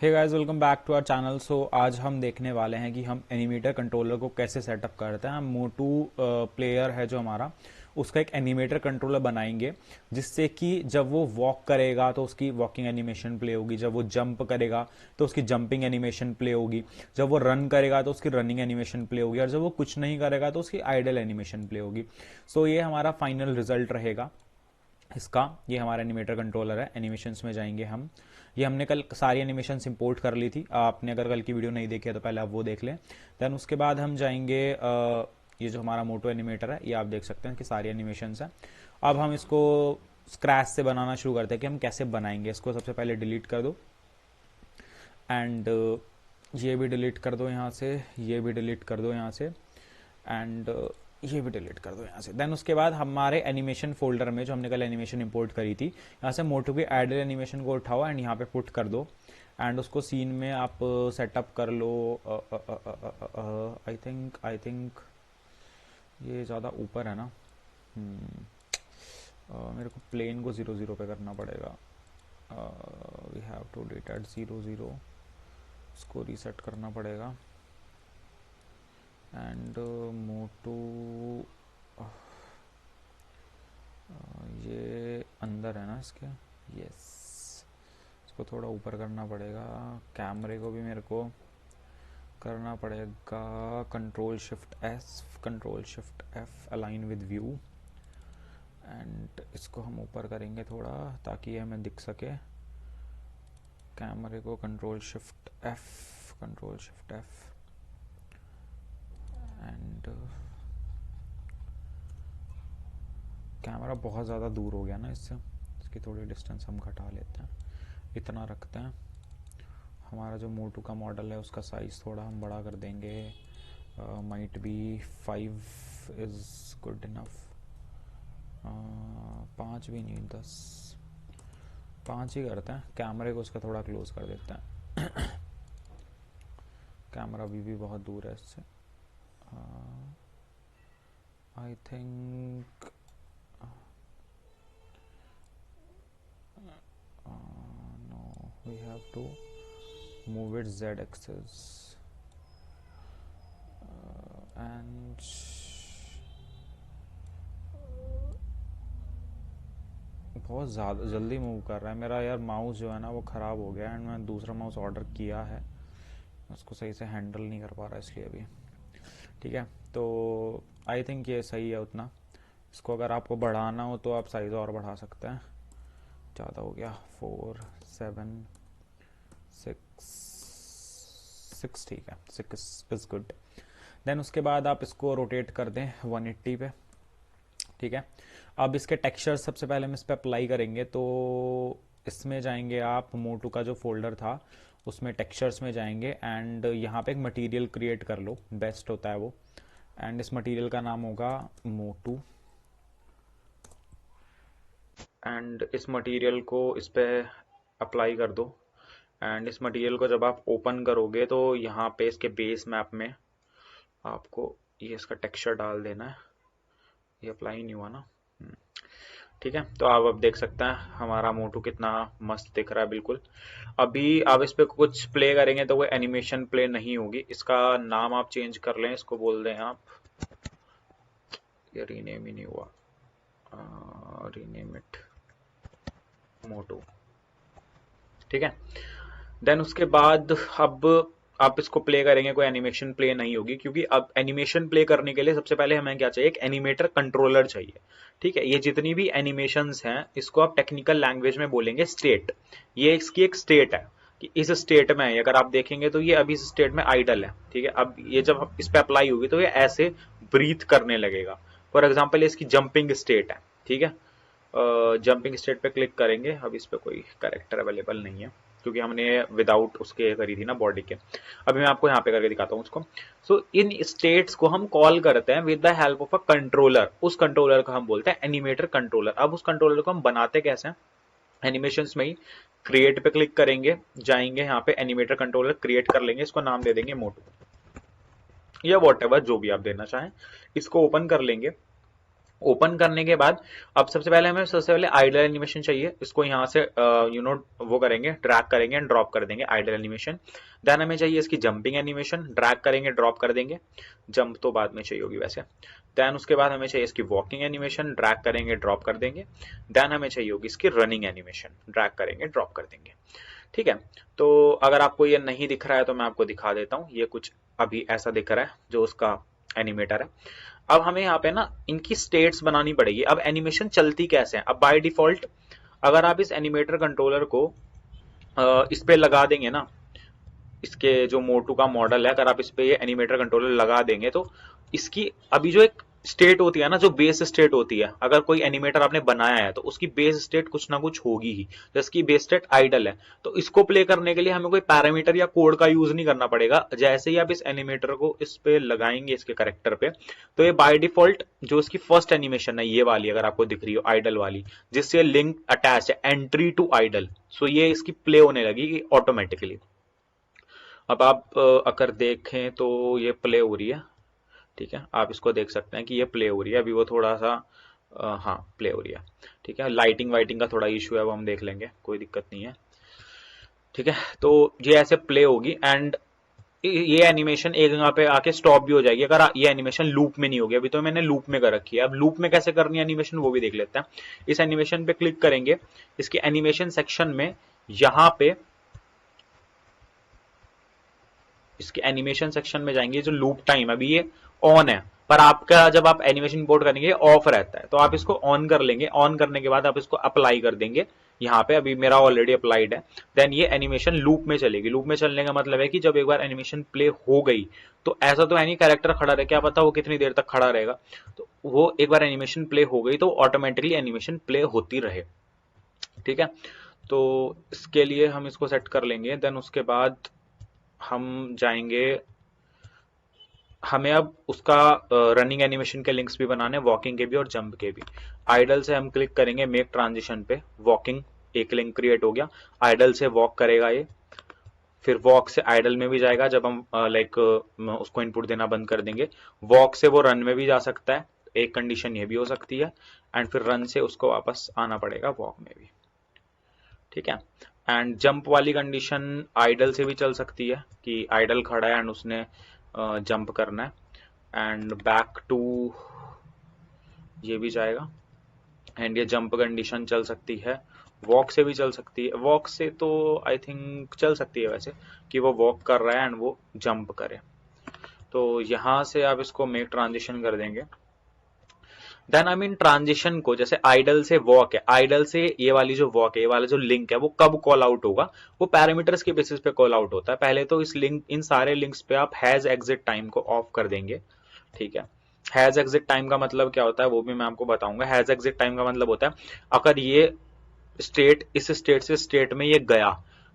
Hey guys, welcome back to our channel. So आज हम देखने वाले हैं कि हम एनिमेटर कंट्रोलर को कैसे सेटअप करते हैं। हम मोटू प्लेयर है जो हमारा, उसका एक एनिमेटर कंट्रोलर बनाएंगे जिससे कि जब वो वॉक करेगा तो उसकी वॉकिंग एनिमेशन प्ले होगी, जब वो जंप करेगा तो उसकी जंपिंग एनिमेशन प्ले होगी, जब वो रन करेगा तो उसकी रनिंग एनिमेशन प्ले होगी, और जब वो कुछ नहीं करेगा तो उसकी आइडल एनिमेशन प्ले होगी। सो ये हमारा फाइनल रिजल्ट रहेगा इसका। ये हमारा एनिमेटर कंट्रोलर है। एनिमेशंस में जाएंगे हम। ये हमने कल सारी एनिमेशंस इंपोर्ट कर ली थी। आपने अगर कल की वीडियो नहीं देखी है तो पहले आप वो देख लें। देन उसके बाद हम जाएंगे ये जो हमारा मोटो एनिमेटर है, ये आप देख सकते हैं कि सारी एनिमेशंस हैं। अब हम इसको स्क्रैच से बनाना शुरू करते हैं कि हम कैसे बनाएंगे इसको। सबसे पहले डिलीट कर दो, एंड ये भी डिलीट कर दो यहाँ से, ये भी डिलीट कर दो यहाँ से, एंड ये भी डिलीट कर दो यहाँ से। देन उसके बाद हमारे एनिमेशन फोल्डर में जो हमने कल एनिमेशन इंपोर्ट करी थी, यहाँ से मोटो की एडल एनिमेशन को उठाओ एंड यहाँ पे पुट कर दो, एंड उसको सीन में आप सेटअप कर लो। आई थिंक ये ज़्यादा ऊपर है ना। मेरे को प्लेन को 0 0 पे करना पड़ेगा। We have to date at 0 0। इसको रीसेट करना पड़ेगा। एंड मोटू ये अंदर है ना इसके। यस, इसको थोड़ा ऊपर करना पड़ेगा। कैमरे को भी मेरे को करना पड़ेगा control shift S, control shift F, align with view. And इसको हम ऊपर करेंगे थोड़ा ताकि ये हमें दिख सके। कैमरे को control shift F, control shift F, and camera बहुत ज़्यादा दूर हो गया ना इससे, इसकी थोड़ी डिस्टेंस हम घटा लेते हैं, इतना रखते हैं। हमारा जो मोटू का मॉडल है उसका साइज़ थोड़ा हम बड़ा कर देंगे। Might be 5 is good enough. 5 भी नहीं, 5 ही करते हैं। कैमरे को उसका थोड़ा क्लोज कर देते हैं। कैमरा भी बहुत दूर है इससे। I think no, we have to move it Z axis and बहुत ज़्यादा जल्दी मूव कर रहा है मेरा यार माउस जो है ना, वो ख़राब हो गया एंड मैं दूसरा माउस ऑर्डर किया है, उसको सही से हैंडल नहीं कर पा रहा इसलिए अभी। ठीक है, तो आई थिंक ये सही है उतना। इसको अगर आपको बढ़ाना हो तो आप साइज़ और बढ़ा सकते हैं। ज़्यादा हो गया, 4 7 6 ठीक है, 6 इज़ गुड। देन उसके बाद आप इसको रोटेट कर दें 180 पे। ठीक है, अब इसके टेक्सचर सबसे पहले हम इस पर अप्लाई करेंगे। तो इसमें जाएंगे आप, मोटू का जो फोल्डर था उसमें टेक्सचर्स में जाएंगे एंड यहाँ पे एक मटेरियल क्रिएट कर लो, बेस्ट होता है वो। एंड इस मटेरियल का नाम होगा मोटू। एंड इस मटेरियल को इस पे अप्लाई कर दो। एंड इस मटेरियल को जब आप ओपन करोगे तो यहाँ पे इसके बेस मैप में आपको ये इसका टेक्सचर डाल देना है। ये अप्लाई नहीं हुआ ना। ठीक है, तो आप अब देख सकते हैं हमारा मोटू कितना मस्त दिख रहा है बिल्कुल। अभी आप इस पे कुछ प्ले करेंगे तो वो एनिमेशन प्ले नहीं होगी। इसका नाम आप चेंज कर लें, इसको बोल दें आप, ये रीनेम ही नहीं हुआ, रीनेम इट मोटू। ठीक है, देन उसके बाद अब आप इसको प्ले करेंगे, कोई एनिमेशन प्ले नहीं होगी, क्योंकि अब एनिमेशन प्ले करने के लिए सबसे पहले हमें क्या चाहिए, एक एनिमेटर कंट्रोलर चाहिए। ठीक है, ये जितनी भी एनिमेशंस हैं इसको आप टेक्निकल लैंग्वेज में बोलेंगे स्टेट। ये इसकी एक स्टेट है कि इस स्टेट में है। अगर आप देखेंगे तो ये अभी इस स्टेट में आइडल है। ठीक है, अब ये जब इस पे अप्लाई होगी तो ये ऐसे ब्रीथ करने लगेगा। फॉर एग्जाम्पल ये इसकी जंपिंग स्टेट है। ठीक है, जंपिंग स्टेट पे क्लिक करेंगे। अब इस पे कोई कैरेक्टर अवेलेबल नहीं है क्योंकि हमने विदाउट उसके करी थी ना बॉडी के। अभी मैं आपको यहाँ पे करके दिखाता हूँ उसको। सो इन स्टेट्स को हम कॉल करते हैं with the help of a controller. उस कंट्रोलर को हम बोलते हैं एनिमेटर कंट्रोलर। अब उस कंट्रोलर को हम बनाते कैसे हैं, एनिमेशंस में ही क्रिएट पे क्लिक करेंगे, जाएंगे यहाँ पे एनिमेटर कंट्रोलर क्रिएट कर लेंगे, इसको नाम दे देंगे मोटू या वॉट एवर जो भी आप देना चाहें। इसको ओपन कर लेंगे। ओपन करने के बाद अब सबसे पहले आइडल एनिमेशन चाहिए। इसको यहाँ से वो करेंगे, ड्रैग करेंगे एंड ड्रॉप कर देंगे आइडल एनिमेशन। देन हमें चाहिए इसकी जंपिंग एनिमेशन, ड्रैग करेंगे ड्रॉप कर देंगे, जंप तो बाद में चाहिए होगी वैसे। देन उसके बाद हमें चाहिए इसकी वॉकिंग एनिमेशन, ड्रैग करेंगे ड्रॉप कर देंगे। देन हमें चाहिए होगी इसकी रनिंग एनिमेशन, ड्रैग करेंगे ड्रॉप कर देंगे। ठीक है, तो अगर आपको ये नहीं दिख रहा है तो मैं आपको दिखा देता हूँ। ये कुछ अभी ऐसा दिख रहा है जो उसका एनिमेटर है। अब हमें यहाँ पे ना इनकी स्टेट्स बनानी पड़ेगी। अब एनिमेशन चलती कैसे है? अब बाय डिफॉल्ट अगर आप इस एनिमेटर कंट्रोलर को इस पे लगा देंगे ना, इसके जो मोटू का मॉडल है, अगर आप इस पे ये एनिमेटर कंट्रोलर लगा देंगे तो इसकी अभी जो एक स्टेट होती है ना, जो बेस स्टेट होती है, अगर कोई एनिमेटर आपने बनाया है तो उसकी बेस स्टेट कुछ ना कुछ होगी ही। जिसकी बेस स्टेट आइडल है, तो इसको प्ले करने के लिए हमें कोई पैरामीटर या कोड का यूज नहीं करना पड़ेगा। जैसे ही आप इस एनिमेटर को इस पे लगाएंगे, इसके करेक्टर पे, तो ये बाय डिफॉल्ट जो इसकी फर्स्ट एनिमेशन है, ये वाली अगर आपको दिख रही हो आइडल वाली, जिससे लिंक अटैच है एंट्री टू आइडल, सो ये इसकी प्ले होने लगेगी ऑटोमेटिकली। अब आप अगर देखें तो ये प्ले हो रही है। ठीक है, आप इसको देख सकते हैं कि ये प्ले हो रही है। अभी वो थोड़ा सा हाँ प्ले हो रही है। ठीक है, लाइटिंग वाइटिंग का थोड़ा इशू है, वो हम देख लेंगे, कोई दिक्कत नहीं है। ठीक है, तो ये ऐसे प्ले होगी एंड ये एनिमेशन एक जगह पे आके स्टॉप भी हो जाएगी अगर ये एनिमेशन लूप में नहीं होगी। अभी तो मैंने लूप में कर रखी है। अब लूप में कैसे करनी है एनिमेशन, वो भी देख लेते हैं। इस एनिमेशन पे क्लिक करेंगे, इसके एनिमेशन सेक्शन में यहां पे इसके एनिमेशन सेक्शन में जाएंगे। जो लूप टाइम अभी ये ऑन है, पर आपका जब आप एनिमेशन इंपोर्ट करेंगे ऑफ रहता है, तो आप इसको ऑन कर लेंगे। ऑन करने के बाद आप इसको अप्लाई कर देंगे यहाँ पे। अभी मेरा ऑलरेडी अप्लाइड है। देन ये एनिमेशन लूप में चलेगी। लूप में चलने का मतलब है कि जब एक बार एनिमेशन प्ले हो गई तो ऐसा तो है नहीं कैरेक्टर खड़ा रहे, क्या पता वो कितनी देर तक खड़ा रहेगा। तो वो एक बार एनिमेशन प्ले हो गई तो ऑटोमेटिकली एनिमेशन प्ले होती रहे। ठीक है, तो इसके लिए हम इसको सेट कर लेंगे। देन उसके बाद हम जाएंगे, हमें अब उसका रनिंग एनिमेशन के लिंक्स भी बनाने, वॉकिंग के भी और जंप के भी। आइडल से हम क्लिक करेंगे मेक ट्रांजिशन पे, वॉकिंग एक लिंक क्रिएट हो गया। आइडल से वॉक करेगा ये, फिर वॉक से आइडल में भी जाएगा जब हम उसको इनपुट देना बंद कर देंगे। वॉक से वो रन में भी जा सकता है, एक कंडीशन ये भी हो सकती है। एंड फिर रन से उसको वापस आना पड़ेगा वॉक में भी। ठीक है, एंड जंप वाली कंडीशन आइडल से भी चल सकती है कि आइडल खड़ा है एंड उसने जंप करना है। एंड बैक टू ये भी जाएगा। एंड ये जंप कंडीशन चल सकती है, वॉक से भी चल सकती है। वॉक से तो आई थिंक चल सकती है वैसे, कि वो वॉक कर रहा है एंड वो जंप करे। तो यहां से आप इसको मेक ट्रांजिशन कर देंगे। देन आई मीन ट्रांजिशन को, जैसे आइडल से वॉक है, आइडल से ये वाली जो वॉक है, ये वाला जो लिंक है, वो कब कॉल आउट होगा, वो पैरामीटर्स के बेसिस पे कॉल आउट होता है। पहले तो इस लिंक, इन सारे लिंक्स पे आप हैज एग्जिट टाइम को ऑफ कर देंगे। ठीक है, हैज एग्जिट टाइम का मतलब क्या होता है वो भी मैं आपको बताऊंगा। हैज एग्जिट टाइम का मतलब होता है अगर ये स्टेट इस स्टेट से स्टेट में ये गया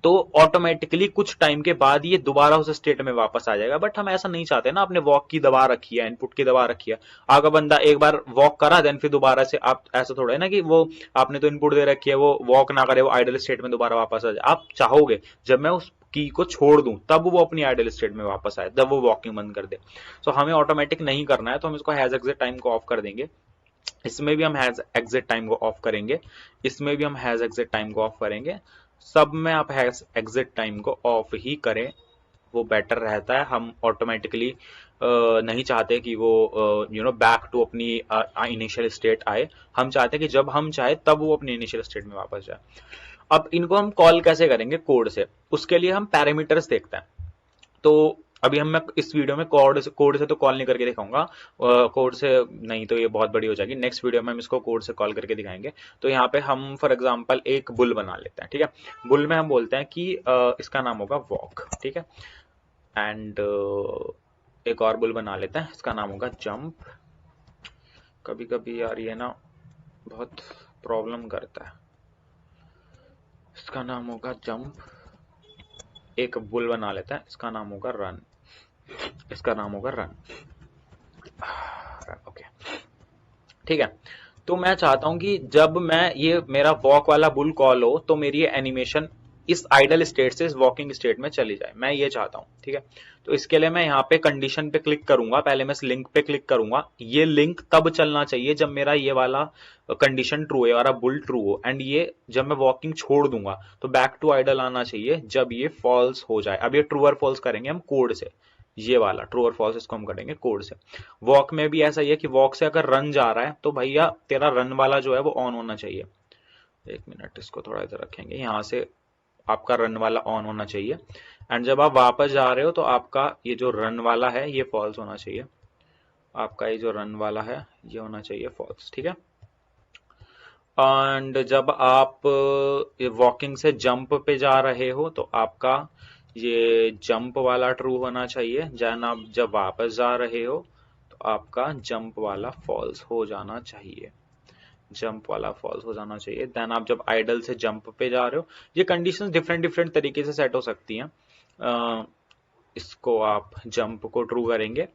तो ऑटोमेटिकली कुछ टाइम के बाद ये दोबारा उस स्टेट में वापस आ जाएगा। बट हम ऐसा नहीं चाहते ना, आपने वॉक की दबा रखी है, इनपुट की दबा रखी है, आगे बंदा एक बार वॉक करा देन फिर दोबारा से, आप ऐसा थोड़ा है ना कि वो आपने तो इनपुट दे रखी है, वो वॉक ना करे, वो आइडल स्टेट में दोबारा वापस आ जाए। आप चाहोगे जब मैं उस की को छोड़ दूं तब वो अपनी आइडल स्टेट में वापस आए, तब वो वॉकिंग बंद कर दे। तो हमें ऑटोमेटिक नहीं करना है, तो हम इसको हैज एग्जिट टाइम को ऑफ कर देंगे। इसमें भी हम हैज एग्जिट टाइम को ऑफ करेंगे, इसमें भी हम हैज एग्जिट टाइम को ऑफ करेंगे। सब में आप हैज एग्जिट टाइम को ऑफ ही करें, वो बेटर रहता है। हम ऑटोमेटिकली नहीं चाहते कि वो बैक टू अपनी इनिशियल स्टेट आए। हम चाहते हैं कि जब हम चाहे तब वो अपनी इनिशियल स्टेट में वापस जाए। अब इनको हम कॉल कैसे करेंगे कोड से, उसके लिए हम पैरामीटर्स देखते हैं। तो अभी हम, मैं इस वीडियो में कोड से तो कॉल नहीं करके दिखाऊंगा, कोड से नहीं तो ये बहुत बड़ी हो जाएगी। नेक्स्ट वीडियो में हम इसको कोड से कॉल करके दिखाएंगे। तो यहाँ पे हम फॉर एग्जांपल एक बुल बना लेते हैं। ठीक है, बुल में हम बोलते हैं कि इसका नाम होगा वॉक। ठीक है, एंड एक और बुल बना लेते हैं, इसका नाम होगा जंप। कभी कभी यार ये ना बहुत प्रॉब्लम करता है। इसका नाम होगा जंप। एक बुल बना लेते हैं, इसका नाम होगा रन। इसका नाम होगा रन। ओके, ठीक है। तो मैं चाहता हूं कि जब मैं ये मेरा वॉक वाला बुल कॉल हो तो मेरी ये एनिमेशन इस आइडल स्टेट से इस वॉकिंग स्टेट में चली जाए, मैं ये चाहता हूं। ठीक है, तो इसके लिए मैं यहाँ पे कंडीशन पे क्लिक करूंगा, पहले मैं इस लिंक पे क्लिक करूंगा। ये लिंक तब चलना चाहिए जब मेरा ये वाला कंडीशन ट्रू है, वाला बुल ट्रू हो, एंड ये जब मैं वॉकिंग छोड़ दूंगा तो बैक टू आइडल आना चाहिए जब ये फॉल्स हो जाए। अब ये ट्रू और फॉल्स करेंगे हम कोड से, ये वाला ट्रू और फॉल्स इसको हम करेंगे कोड से। वॉक में भी ऐसा ही है कि वॉक से अगर रन जा रहा है तो भैया तेरा रन वाला जो है वो ऑन होना चाहिए। एक मिनट, इसको थोड़ा इधर रखेंगे, यहां से आपका रन वाला ऑन होना चाहिए, एंड जब आप वापस जा रहे हो तो आपका ये जो रन वाला है ये फॉल्स होना चाहिए। आपका ये जो रन वाला है ये होना चाहिए फॉल्स। ठीक है, एंड जब आप वॉकिंग से जंप पे जा रहे हो तो आपका ये जंप वाला ट्रू होना चाहिए। आप जब वापस जा रहे हो तो आपका जंप वाला फॉल्स हो जाना चाहिए, जंप वाला फॉल्स हो जाना चाहिए। देन आप जब आइडल से जंप पे जा रहे हो, ये कंडीशंस डिफरेंट डिफरेंट तरीके से सेट हो सकती हैं। इसको आप जंप को ट्रू करेंगे,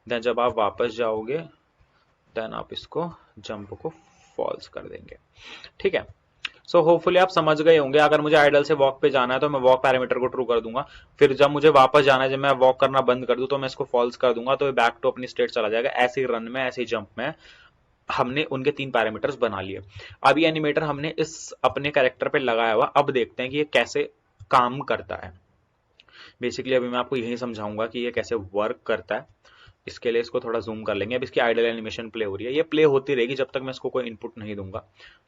देन जब आप वापस जाओगे देन आप इसको जंप को फॉल्स कर देंगे। ठीक है, सो होपफुली आप समझ गए होंगे। अगर मुझे आइडल से वॉक पे जाना है तो मैं वॉक पैरामीटर को ट्रू कर दूंगा, फिर जब मुझे वापस जाना है, जब मैं वॉक करना बंद कर दूं तो मैं इसको फॉल्स कर दूंगा, तो ये बैक टू अपनी स्टेट चला जाएगा। ऐसे ही रन में, ऐसे ही जंप में हमने उनके 3 पैरामीटर्स बना लिए। अब ये एनिमेटर हमने इस अपने कैरेक्टर पे लगाया हुआ, अब देखते हैं कि ये कैसे काम करता है। बेसिकली अभी मैं आपको यही समझाऊंगा कि ये कैसे वर्क करता है। इसके लिए इसको थोड़ा जूम कर लेंगे। अब इसकी आइडल एनिमेशन प्ले हो रही है, ये प्ले होती रहेगी जब तक मैं इसको कोई इनपुट नहीं दूंगा।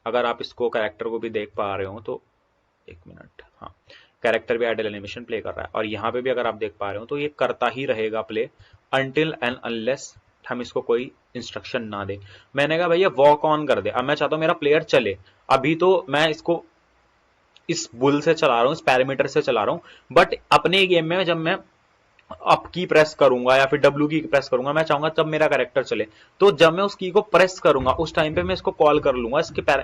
अगर आप इसको कैरेक्टर को भी देख पा रहे हो तो एक मिनट, हाँ, कैरेक्टर भी आइडल एनिमेशन प्ले कर रहा है, और यहाँ पे भी अगर आप देख पा रहे हो तो ये करता ही रहेगा प्ले अनटिल एंड अनलेस हम इसको कोई इंस्ट्रक्शन ना दे। मैंने कहा भैया वॉक ऑन कर दे, अब मैं चाहता हूं मेरा प्लेयर चले। अभी तो मैं इसको इस बुल से चला रहा हूं, इस पैरामीटर से चला रहा हूं, बट अपने गेम में जब मैं अप की प्रेस करूंगा या फिर डब्ल्यू की प्रेस करूंगा, मैं चाहूंगा तब मेरा कैरेक्टर चले। तो जब मैं उस की को प्रेस करूंगा उस टाइम पे मैं इसको कॉल कर लूंगा,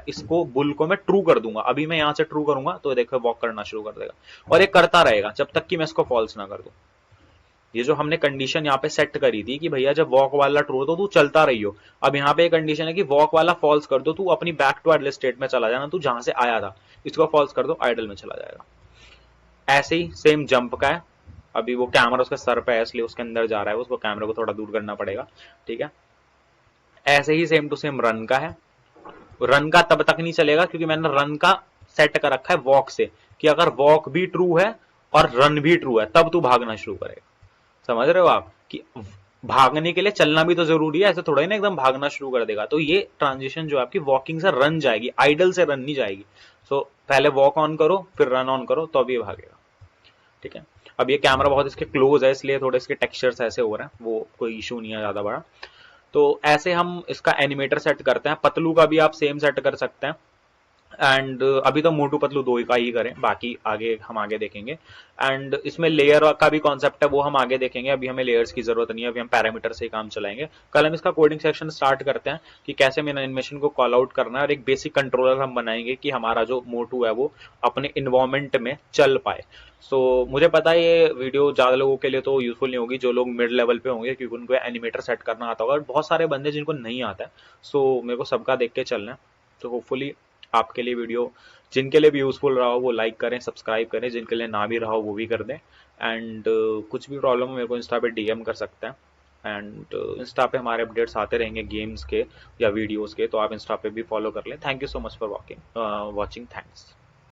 इसको बुल को मैं ट्रू कर दूंगा। अभी मैं यहां से ट्रू करूंगा तो देखो वॉक करना शुरू कर देगा, और ये करता रहेगा जब तक कि मैं इसको फॉल्स ना कर दूं। ये जो हमने कंडीशन यहाँ पे सेट करी थी कि भैया जब वॉक वाला ट्रू हो तो तू चलता रही हो, अब यहाँ पे एक कंडीशन है कि वॉक वाला फॉल्स कर दो, तू अपनी बैक टू आइडल स्टेट में चला जाना, तू जहां से आया था, इसको फॉल्स कर दो, आइडल में चला जाएगा। ऐसे ही सेम जंप का है। अभी वो कैमरा उसके सर पे है इसलिए उसके अंदर जा रहा है, उसको कैमरा को थोड़ा दूर करना पड़ेगा। ठीक है, ऐसे ही सेम टू सेम रन का है। रन का तब तक नहीं चलेगा क्योंकि मैंने रन का सेट कर रखा है वॉक से, कि अगर वॉक भी ट्रू है और रन भी ट्रू है तब तू भागना शुरू करेगा। समझ रहे हो आप कि भागने के लिए चलना भी तो जरूरी है, ऐसे थोड़ा ही ना एकदम भागना शुरू कर देगा। तो ये ट्रांजिशन जो आपकी वॉकिंग से रन जाएगी, आइडल से रन नहीं जाएगी। सो पहले वॉक ऑन करो फिर रन ऑन करो तो अभी भागेगा। ठीक है, अब ये कैमरा बहुत इसके क्लोज है इसलिए थोड़े इसके टेक्सचर्स ऐसे हो रहे हैं, वो कोई इशू नहीं है ज्यादा बड़ा। तो ऐसे हम इसका एनिमेटर सेट करते हैं। पतलू का भी आप सेम सेट कर सकते हैं, एंड अभी तो मोटू पतलू 2 का ही करें, बाकी आगे हम आगे देखेंगे। एंड इसमें लेयर का भी कॉन्सेप्ट है, वो हम आगे देखेंगे। अभी हमें लेयर्स की जरूरत नहीं है, अभी हम पैरामीटर से ही काम चलाएंगे। कल हम इसका कोडिंग सेक्शन स्टार्ट करते हैं कि कैसे मेन एनिमेशन को कॉल आउट करना है, और एक बेसिक कंट्रोलर हम बनाएंगे कि हमारा जो मोटू है वो अपने इन्वायरमेंट में चल पाए। मुझे पता है ये वीडियो ज्यादा लोगों के लिए तो यूजफुल नहीं होगी, जो लोग मिड लेवल पे होंगे, क्योंकि उनको एनिमेटर सेट करना आता होगा। बहुत सारे बंदे जिनको नहीं आता है, मेरे को सबका देख के चलना है। तो होपफुली आपके लिए वीडियो, जिनके लिए भी यूजफुल रहा हो वो लाइक करें, सब्सक्राइब करें, जिनके लिए ना भी रहा हो वो भी कर दें। एंड कुछ भी प्रॉब्लम हो मेरे को इंस्टा पे डीएम कर सकते हैं। एंड इंस्टा पे हमारे अपडेट्स आते रहेंगे गेम्स के या वीडियोस के, तो आप इंस्टा पे भी फॉलो कर लें। Thank you so much for watching, thanks.